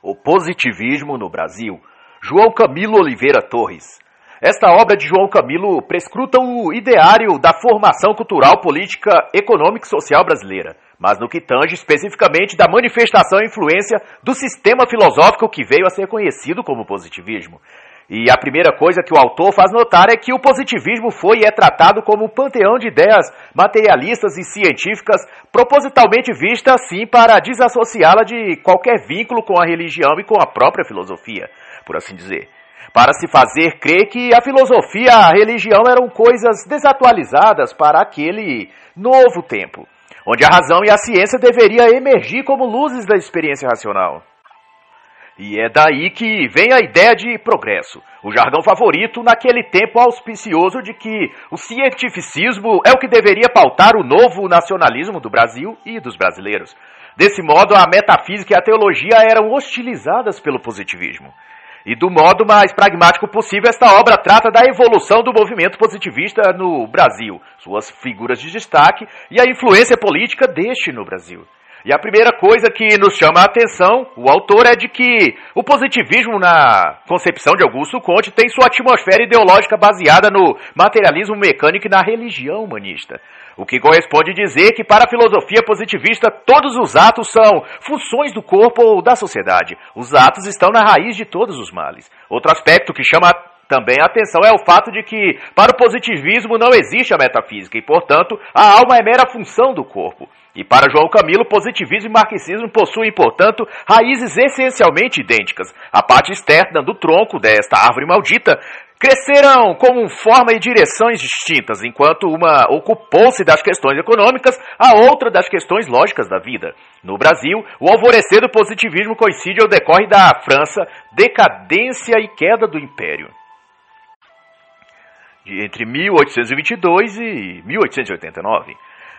O Positivismo no Brasil, João Camilo Oliveira Torres. Esta obra de João Camilo prescruta o ideário da formação cultural, política, econômica e social brasileira, mas no que tange especificamente da manifestação e influência do sistema filosófico que veio a ser conhecido como positivismo. E a primeira coisa que o autor faz notar é que o positivismo foi e é tratado como um panteão de ideias materialistas e científicas, propositalmente vista assim para desassociá-la de qualquer vínculo com a religião e com a própria filosofia, por assim dizer. Para se fazer crer que a filosofia e a religião eram coisas desatualizadas para aquele novo tempo, onde a razão e a ciência deveriam emergir como luzes da experiência racional. E é daí que vem a ideia de progresso, o jargão favorito naquele tempo auspicioso de que o cientificismo é o que deveria pautar o novo nacionalismo do Brasil e dos brasileiros. Desse modo, a metafísica e a teologia eram hostilizadas pelo positivismo. E do modo mais pragmático possível, esta obra trata da evolução do movimento positivista no Brasil, suas figuras de destaque e a influência política deste no Brasil. E a primeira coisa que nos chama a atenção, o autor, é de que o positivismo, na concepção de Augusto Comte, tem sua atmosfera ideológica baseada no materialismo mecânico e na religião humanista. O que corresponde dizer que, para a filosofia positivista, todos os atos são funções do corpo ou da sociedade. Os atos estão na raiz de todos os males. Outro aspecto que chama também a atenção é o fato de que, para o positivismo, não existe a metafísica e, portanto, a alma é mera função do corpo. E para João Camilo, positivismo e marxismo possuem, portanto, raízes essencialmente idênticas. A parte externa do tronco desta árvore maldita cresceram como forma e direções distintas, enquanto uma ocupou-se das questões econômicas, a outra das questões lógicas da vida. No Brasil, o alvorecer do positivismo coincide ou decorre da França, decadência e queda do Império, entre 1822 e 1889.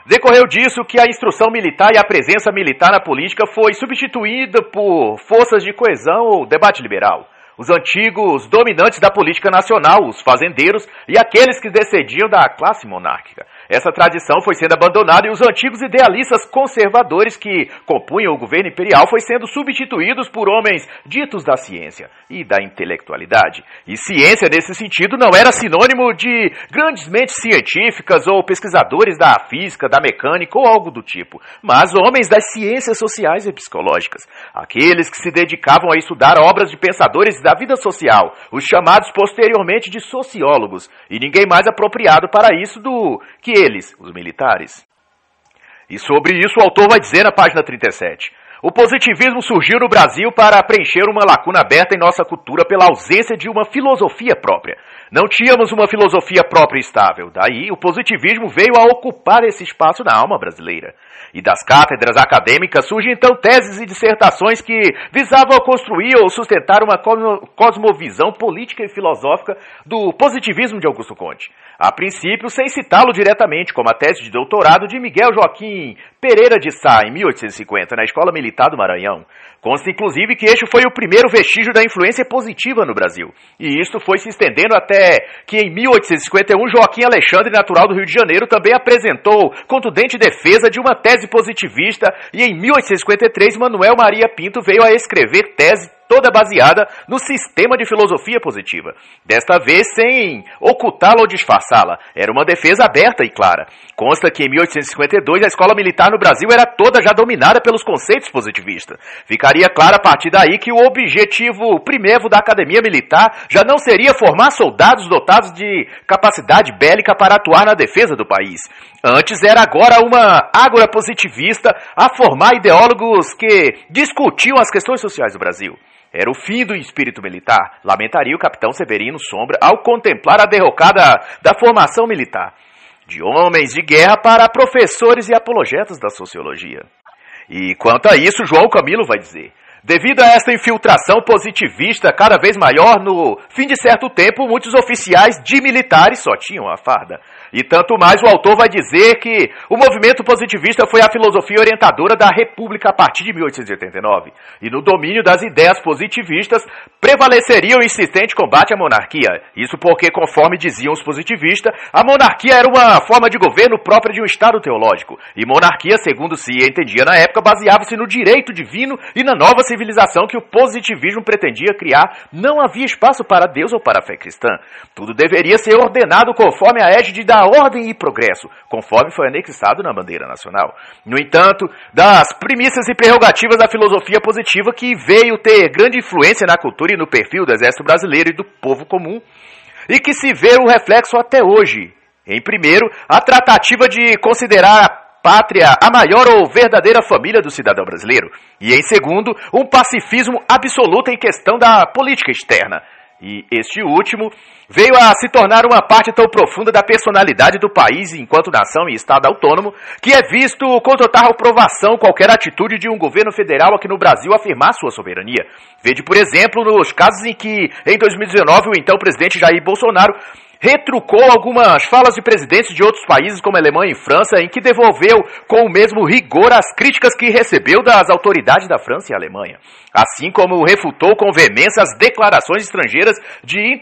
Decorreu disso que a instrução militar e a presença militar na política foi substituída por forças de coesão ou debate liberal. Os antigos dominantes da política nacional, os fazendeiros e aqueles que descendiam da classe monárquica. Essa tradição foi sendo abandonada e os antigos idealistas conservadores que compunham o governo imperial foi sendo substituídos por homens ditos da ciência e da intelectualidade. E ciência, nesse sentido, não era sinônimo de grandes mentes científicas ou pesquisadores da física, da mecânica ou algo do tipo, mas homens das ciências sociais e psicológicas. Aqueles que se dedicavam a estudar obras de pensadores da vida social, os chamados posteriormente de sociólogos, e ninguém mais apropriado para isso do que eles, os militares. E sobre isso o autor vai dizer na página 37. O positivismo surgiu no Brasil para preencher uma lacuna aberta em nossa cultura pela ausência de uma filosofia própria. Não tínhamos uma filosofia própria e estável. Daí, o positivismo veio a ocupar esse espaço na alma brasileira. E das cátedras acadêmicas surgem então teses e dissertações que visavam construir ou sustentar uma cosmovisão política e filosófica do positivismo de Augusto Comte. A princípio, sem citá-lo diretamente, como a tese de doutorado de Miguel Joaquim Pereira de Sá, em 1850, na Escola Militar do Maranhão. Consta, inclusive, que este foi o primeiro vestígio da influência positiva no Brasil. E isto foi se estendendo até que, em 1851, Joaquim Alexandre, natural do Rio de Janeiro, também apresentou contundente defesa de uma tese positivista, e em 1853, Manuel Maria Pinto veio a escrever tese toda baseada no sistema de filosofia positiva. Desta vez sem ocultá-la ou disfarçá-la. Era uma defesa aberta e clara. Consta que em 1852 a escola militar no Brasil era toda já dominada pelos conceitos positivistas. Ficaria claro a partir daí que o objetivo primeiro da academia militar já não seria formar soldados dotados de capacidade bélica para atuar na defesa do país. Antes era agora uma ágora positivista a formar ideólogos que discutiam as questões sociais do Brasil. Era o fim do espírito militar, lamentaria o capitão Severino Sombra ao contemplar a derrocada da formação militar, de homens de guerra para professores e apologetas da sociologia. E quanto a isso, João Camilo vai dizer: devido a esta infiltração positivista cada vez maior, no fim de certo tempo, muitos oficiais de militares só tinham a farda. E tanto mais o autor vai dizer que o movimento positivista foi a filosofia orientadora da República a partir de 1889. E no domínio das ideias positivistas prevaleceria o insistente combate à monarquia. Isso porque, conforme diziam os positivistas, a monarquia era uma forma de governo própria de um Estado teológico. E monarquia, segundo se entendia na época, baseava-se no direito divino e na nova civilização que o positivismo pretendia criar. Não havia espaço para Deus ou para a fé cristã. Tudo deveria ser ordenado conforme a égide da ordem e progresso, conforme foi anexado na bandeira nacional. No entanto, das premissas e prerrogativas da filosofia positiva que veio ter grande influência na cultura e no perfil do exército brasileiro e do povo comum, e que se vê o reflexo até hoje. Em primeiro, a tratativa de considerar a pátria a maior ou verdadeira família do cidadão brasileiro, e em segundo, um pacifismo absoluto em questão da política externa. E este último veio a se tornar uma parte tão profunda da personalidade do país enquanto nação e Estado autônomo, que é visto com total aprovação qualquer atitude de um governo federal aqui no Brasil afirmar sua soberania. Vede, por exemplo, nos casos em que, em 2019, o então presidente Jair Bolsonaro retrucou algumas falas de presidentes de outros países, como Alemanha e França, em que devolveu com o mesmo rigor as críticas que recebeu das autoridades da França e Alemanha. Assim como refutou com veemência as declarações estrangeiras de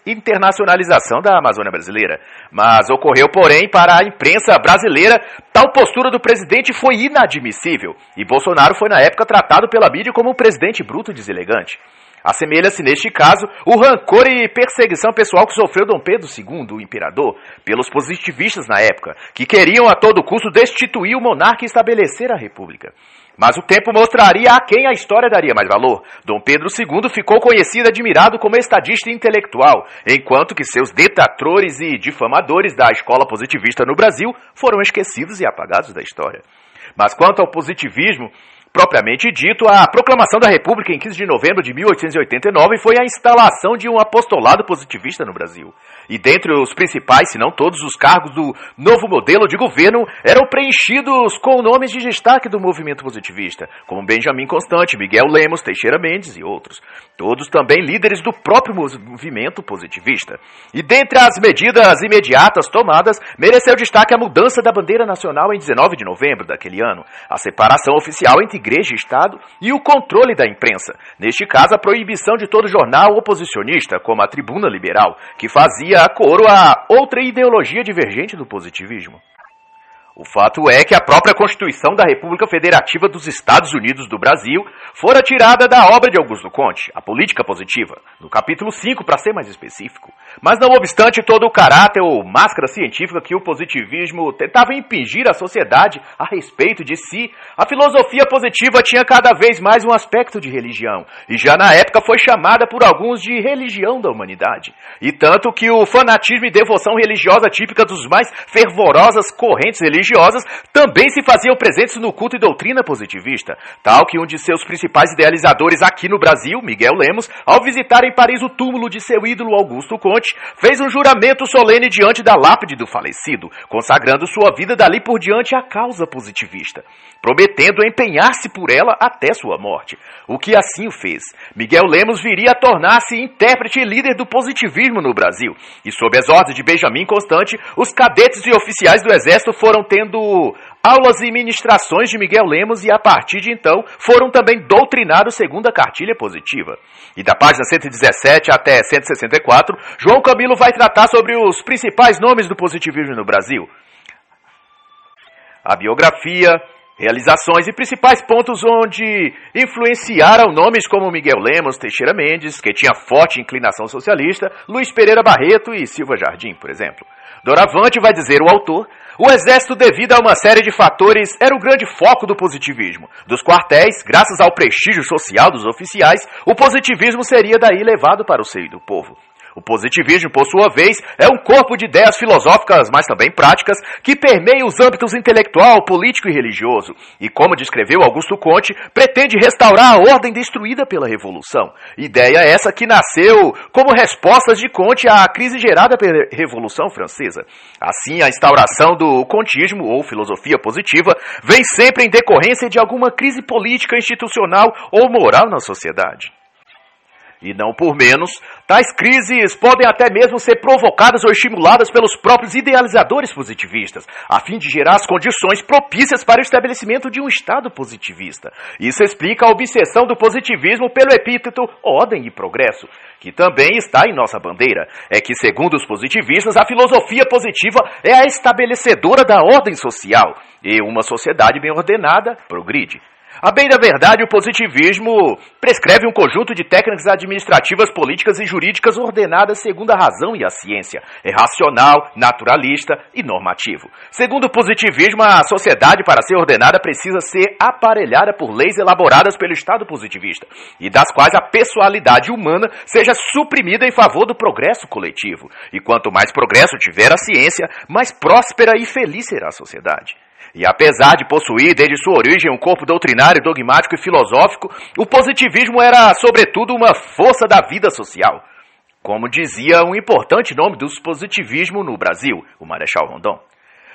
internacionalização da Amazônia brasileira. Mas ocorreu, porém, para a imprensa brasileira, tal postura do presidente foi inadmissível, e Bolsonaro foi na época tratado pela mídia como um presidente bruto e deselegante. Assemelha-se, neste caso, o rancor e perseguição pessoal que sofreu Dom Pedro II, o imperador, pelos positivistas na época, que queriam a todo custo destituir o monarca e estabelecer a república. Mas o tempo mostraria a quem a história daria mais valor. Dom Pedro II ficou conhecido e admirado como estadista intelectual, enquanto que seus detratores e difamadores da escola positivista no Brasil foram esquecidos e apagados da história. Mas quanto ao positivismo propriamente dito, a proclamação da República em 15 de novembro de 1889 foi a instalação de um apostolado positivista no Brasil. E dentre os principais, se não todos os cargos do novo modelo de governo, eram preenchidos com nomes de destaque do movimento positivista, como Benjamin Constant, Miguel Lemos, Teixeira Mendes e outros. Todos também líderes do próprio movimento positivista. E dentre as medidas imediatas tomadas, mereceu destaque a mudança da bandeira nacional em 19 de novembro daquele ano, a separação oficial entre Igreja e Estado e o controle da imprensa. Neste caso, a proibição de todo jornal oposicionista, como a Tribuna Liberal, que fazia coro a outra ideologia divergente do positivismo. O fato é que a própria Constituição da República Federativa dos Estados Unidos do Brasil fora tirada da obra de Augusto Comte, A Política Positiva, no capítulo 5, para ser mais específico. Mas não obstante todo o caráter ou máscara científica que o positivismo tentava impingir à sociedade a respeito de si, a filosofia positiva tinha cada vez mais um aspecto de religião, e já na época foi chamada por alguns de religião da humanidade. E tanto que o fanatismo e devoção religiosa típica dos mais fervorosas correntes religiosas também se faziam presentes no culto e doutrina positivista, tal que um de seus principais idealizadores aqui no Brasil, Miguel Lemos, ao visitar em Paris o túmulo de seu ídolo Augusto Comte, fez um juramento solene diante da lápide do falecido, consagrando sua vida dali por diante à causa positivista, prometendo empenhar-se por ela até sua morte. O que assim o fez. Miguel Lemos viria a tornar-se intérprete e líder do positivismo no Brasil, e sob as ordens de Benjamin Constant, os cadetes e oficiais do exército foram tendo aulas e ministrações de Miguel Lemos e, a partir de então, foram também doutrinados segundo a cartilha positiva. E da página 117 até 164, João Camilo vai tratar sobre os principais nomes do positivismo no Brasil. A biografia, realizações e principais pontos onde influenciaram nomes como Miguel Lemos, Teixeira Mendes, que tinha forte inclinação socialista, Luiz Pereira Barreto e Silva Jardim, por exemplo. Doravante vai dizer o autor, o exército, devido a uma série de fatores, era o grande foco do positivismo. Dos quartéis, graças ao prestígio social dos oficiais, o positivismo seria daí levado para o seio do povo. O positivismo, por sua vez, é um corpo de ideias filosóficas, mas também práticas, que permeia os âmbitos intelectual, político e religioso. E, como descreveu Augusto Comte, pretende restaurar a ordem destruída pela Revolução. Ideia essa que nasceu como respostas de Comte à crise gerada pela Revolução Francesa. Assim, a instauração do contismo, ou filosofia positiva, vem sempre em decorrência de alguma crise política, institucional ou moral na sociedade. E não por menos, tais crises podem até mesmo ser provocadas ou estimuladas pelos próprios idealizadores positivistas, a fim de gerar as condições propícias para o estabelecimento de um Estado positivista. Isso explica a obsessão do positivismo pelo epíteto ordem e progresso, que também está em nossa bandeira. É que, segundo os positivistas, a filosofia positiva é a estabelecedora da ordem social, e uma sociedade bem ordenada progride. A bem da verdade, o positivismo prescreve um conjunto de técnicas administrativas, políticas e jurídicas ordenadas segundo a razão e a ciência. É racional, naturalista e normativo. Segundo o positivismo, a sociedade, para ser ordenada, precisa ser aparelhada por leis elaboradas pelo Estado positivista, e das quais a pessoalidade humana seja suprimida em favor do progresso coletivo. E quanto mais progresso tiver a ciência, mais próspera e feliz será a sociedade. E apesar de possuir desde sua origem um corpo doutrinário, dogmático e filosófico, o positivismo era, sobretudo, uma força da vida social. Como dizia um importante nome do positivismo no Brasil, o Marechal Rondon.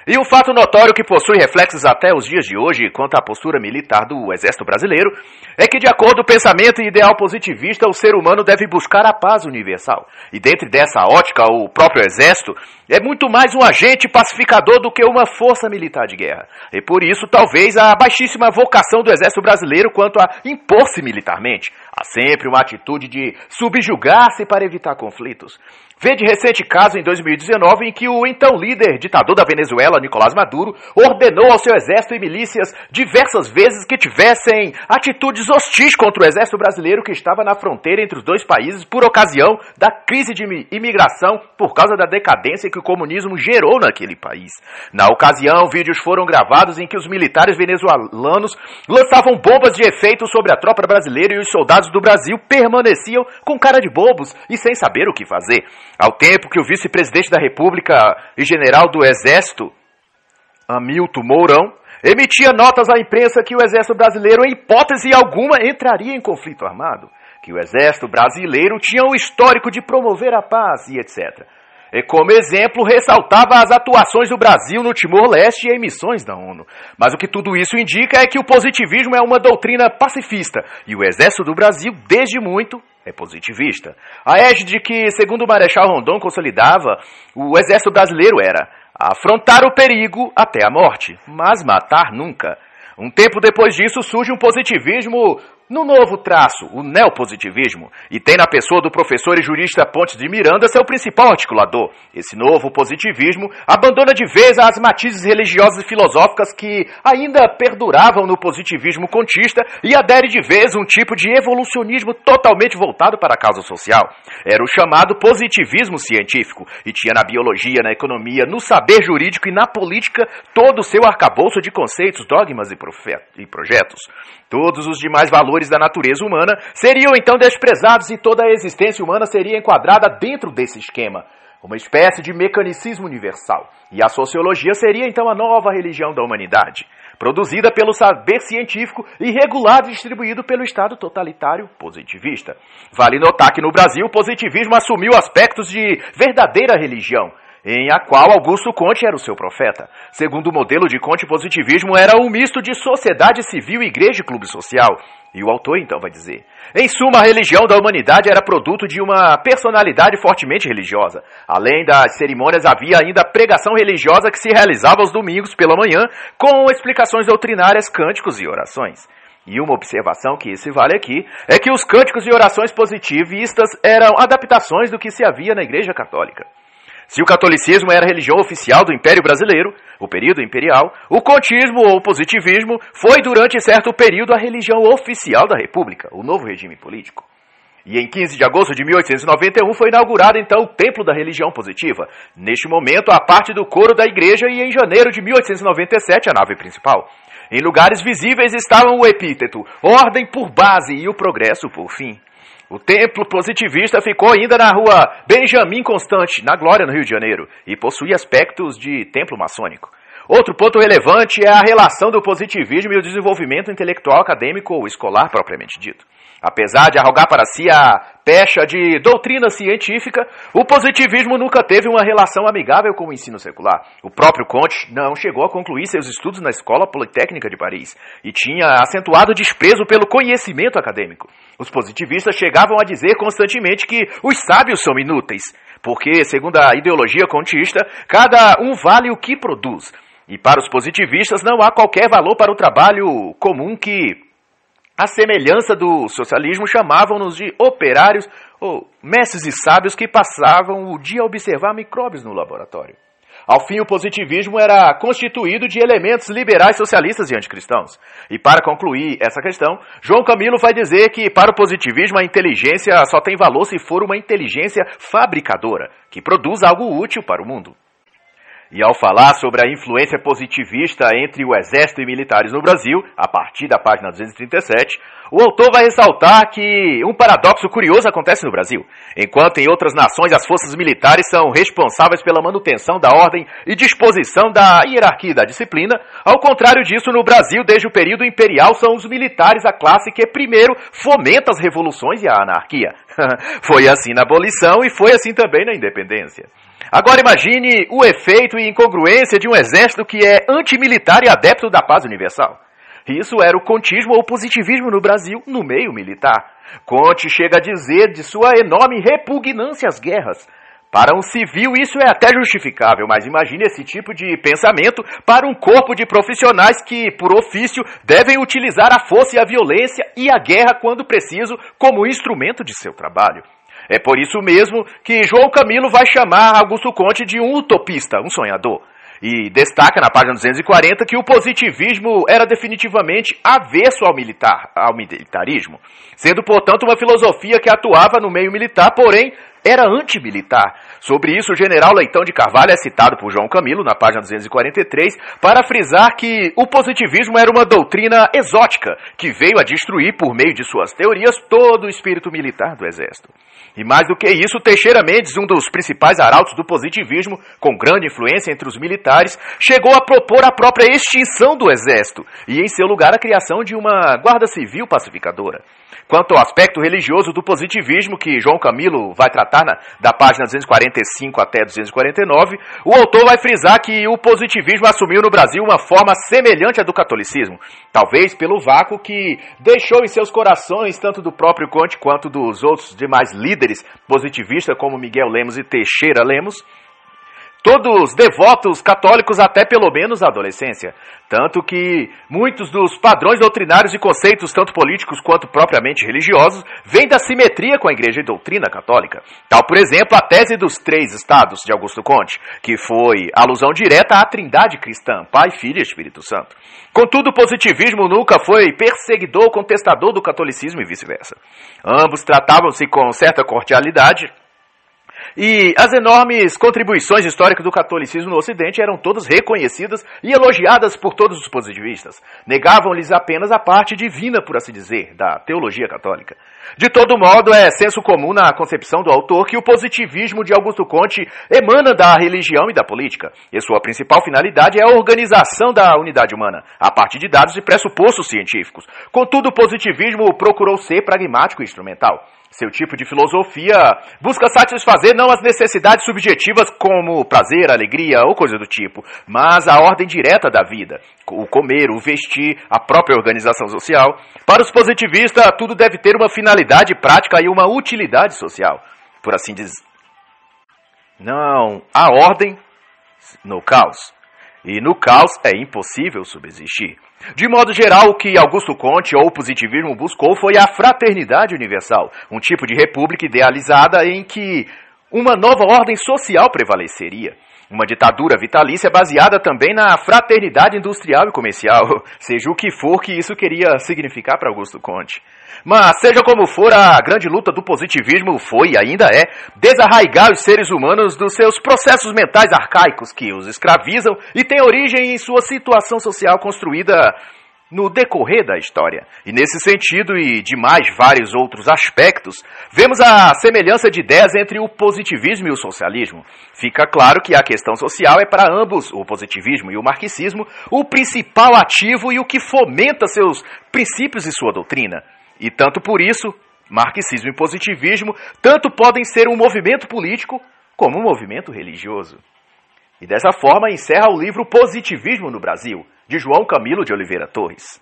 E um fato notório que possui reflexos até os dias de hoje quanto à postura militar do Exército Brasileiro é que, de acordo com o pensamento e ideal positivista, o ser humano deve buscar a paz universal. E dentro dessa ótica, o próprio Exército é muito mais um agente pacificador do que uma força militar de guerra. E por isso, talvez, a baixíssima vocação do Exército Brasileiro quanto a impor-se militarmente. Há sempre uma atitude de subjugar-se para evitar conflitos. Vede recente caso em 2019 em que o então líder ditador da Venezuela, Nicolás Maduro, ordenou ao seu exército e milícias diversas vezes que tivessem atitudes hostis contra o exército brasileiro que estava na fronteira entre os dois países por ocasião da crise de imigração por causa da decadência que o comunismo gerou naquele país. Na ocasião, vídeos foram gravados em que os militares venezuelanos lançavam bombas de efeito sobre a tropa brasileira e os soldados do Brasil permaneciam com cara de bobos e sem saber o que fazer. Ao tempo que o vice-presidente da República e general do Exército, Hamilton Mourão, emitia notas à imprensa que o Exército Brasileiro, em hipótese alguma, entraria em conflito armado, que o Exército Brasileiro tinha o histórico de promover a paz e etc. E como exemplo, ressaltava as atuações do Brasil no Timor-Leste e em missões da ONU. Mas o que tudo isso indica é que o positivismo é uma doutrina pacifista, e o Exército do Brasil, desde muito, é positivista. A égide que, segundo o Marechal Rondon, consolidava o Exército Brasileiro era afrontar o perigo até a morte, mas matar nunca. Um tempo depois disso surge um positivismo no novo traço, o neopositivismo, e tem na pessoa do professor e jurista Pontes de Miranda seu principal articulador. Esse novo positivismo abandona de vez as matizes religiosas e filosóficas que ainda perduravam no positivismo contista e adere de vez um tipo de evolucionismo totalmente voltado para a causa social. Era o chamado positivismo científico, e tinha na biologia, na economia, no saber jurídico e na política todo o seu arcabouço de conceitos, dogmas e projetos. Todos os demais valores da natureza humana seriam então desprezados e toda a existência humana seria enquadrada dentro desse esquema, uma espécie de mecanicismo universal. E a sociologia seria então a nova religião da humanidade, produzida pelo saber científico e regulado e distribuído pelo Estado totalitário positivista. Vale notar que no Brasil o positivismo assumiu aspectos de verdadeira religião, em a qual Augusto Conte era o seu profeta. Segundo o modelo de Conte, o positivismo era um misto de sociedade civil, igreja e clube social. E o autor então vai dizer: em suma, a religião da humanidade era produto de uma personalidade fortemente religiosa. Além das cerimônias, havia ainda a pregação religiosa que se realizava aos domingos pela manhã, com explicações doutrinárias, cânticos e orações. E uma observação que se vale aqui é que os cânticos e orações positivistas eram adaptações do que se havia na Igreja Católica. Se o catolicismo era a religião oficial do Império Brasileiro, o período imperial, o contismo ou positivismo foi durante certo período a religião oficial da República, o novo regime político. E em 15 de agosto de 1891 foi inaugurado então o Templo da Religião Positiva, neste momento a parte do coro da igreja, e em janeiro de 1897 a nave principal. Em lugares visíveis estavam o epíteto, ordem por base e o progresso por fim. O templo positivista ficou ainda na rua Benjamin Constant, na Glória, no Rio de Janeiro, e possui aspectos de templo maçônico. Outro ponto relevante é a relação do positivismo e o desenvolvimento intelectual, acadêmico ou escolar propriamente dito. Apesar de arrogar para si a pecha de doutrina científica, o positivismo nunca teve uma relação amigável com o ensino secular. O próprio Comte não chegou a concluir seus estudos na Escola Politécnica de Paris e tinha acentuado desprezo pelo conhecimento acadêmico. Os positivistas chegavam a dizer constantemente que os sábios são inúteis, porque, segundo a ideologia contista, cada um vale o que produz. E para os positivistas não há qualquer valor para o trabalho comum que, à semelhança do socialismo, chamavam-nos de operários ou mestres e sábios que passavam o dia a observar micróbios no laboratório. Ao fim, o positivismo era constituído de elementos liberais, socialistas e anticristãos. E para concluir essa questão, João Camilo vai dizer que para o positivismo a inteligência só tem valor se for uma inteligência fabricadora, que produz algo útil para o mundo. E ao falar sobre a influência positivista entre o exército e militares no Brasil, a partir da página 237, o autor vai ressaltar que um paradoxo curioso acontece no Brasil. Enquanto em outras nações as forças militares são responsáveis pela manutenção da ordem e disposição da hierarquia e da disciplina, ao contrário disso, no Brasil, desde o período imperial, são os militares a classe que primeiro fomenta as revoluções e a anarquia. Foi assim na abolição e foi assim também na independência. Agora imagine o efeito e incongruência de um exército que é antimilitar e adepto da paz universal. Isso era o contismo ou positivismo no Brasil, no meio militar. Comte chega a dizer de sua enorme repugnância às guerras. Para um civil isso é até justificável, mas imagine esse tipo de pensamento para um corpo de profissionais que, por ofício, devem utilizar a força e a violência e a guerra quando preciso como instrumento de seu trabalho. É por isso mesmo que João Camilo vai chamar Augusto Comte de um utopista, um sonhador. E destaca na página 240 que o positivismo era definitivamente avesso ao militarismo, sendo, portanto, uma filosofia que atuava no meio militar, porém era antimilitar. Sobre isso, o general Leitão de Carvalho é citado por João Camilo, na página 243, para frisar que o positivismo era uma doutrina exótica, que veio a destruir, por meio de suas teorias, todo o espírito militar do Exército. E mais do que isso, Teixeira Mendes, um dos principais arautos do positivismo, com grande influência entre os militares, chegou a propor a própria extinção do Exército e, em seu lugar, a criação de uma guarda civil pacificadora. Quanto ao aspecto religioso do positivismo, que João Camilo vai tratar da página 245 até 249, o autor vai frisar que o positivismo assumiu no Brasil uma forma semelhante à do catolicismo, talvez pelo vácuo que deixou em seus corações tanto do próprio Comte quanto dos outros demais líderes positivistas como Miguel Lemos e Teixeira Lemos, todos devotos católicos até pelo menos a adolescência. Tanto que muitos dos padrões doutrinários e conceitos, tanto políticos quanto propriamente religiosos, vêm da simetria com a Igreja e doutrina católica. Tal, por exemplo, a tese dos 3 estados de Augusto Comte, que foi alusão direta à trindade cristã, Pai, Filho e Espírito Santo. Contudo, o positivismo nunca foi perseguidor ou contestador do catolicismo e vice-versa. Ambos tratavam-se com certa cordialidade, e as enormes contribuições históricas do catolicismo no Ocidente eram todas reconhecidas e elogiadas por todos os positivistas. Negavam-lhes apenas a parte divina, por assim dizer, da teologia católica. De todo modo, é senso comum na concepção do autor que o positivismo de Augusto Comte emana da religião e da política, e sua principal finalidade é a organização da unidade humana, a partir de dados e pressupostos científicos. Contudo, o positivismo procurou ser pragmático e instrumental. Seu tipo de filosofia busca satisfazer não as necessidades subjetivas como prazer, alegria ou coisa do tipo, mas a ordem direta da vida, o comer, o vestir, a própria organização social. Para os positivistas, tudo deve ter uma finalidade prática e uma utilidade social, por assim dizer. Não há ordem no caos, e no caos é impossível subsistir. De modo geral, o que Augusto Comte ou o positivismo buscou foi a fraternidade universal, um tipo de república idealizada em que uma nova ordem social prevaleceria. Uma ditadura vitalícia baseada também na fraternidade industrial e comercial, seja o que for que isso queria significar para Augusto Comte. Mas, seja como for, a grande luta do positivismo foi e ainda é desarraigar os seres humanos dos seus processos mentais arcaicos que os escravizam e têm origem em sua situação social construída no decorrer da história. E nesse sentido, e de mais vários outros aspectos, vemos a semelhança de ideias entre o positivismo e o socialismo. Fica claro que a questão social é para ambos, o positivismo e o marxismo, o principal ativo e o que fomenta seus princípios e sua doutrina. E tanto por isso, Marxismo e positivismo tanto podem ser um movimento político como um movimento religioso. E dessa forma encerra o livro Positivismo no Brasil, de João Camilo de Oliveira Torres.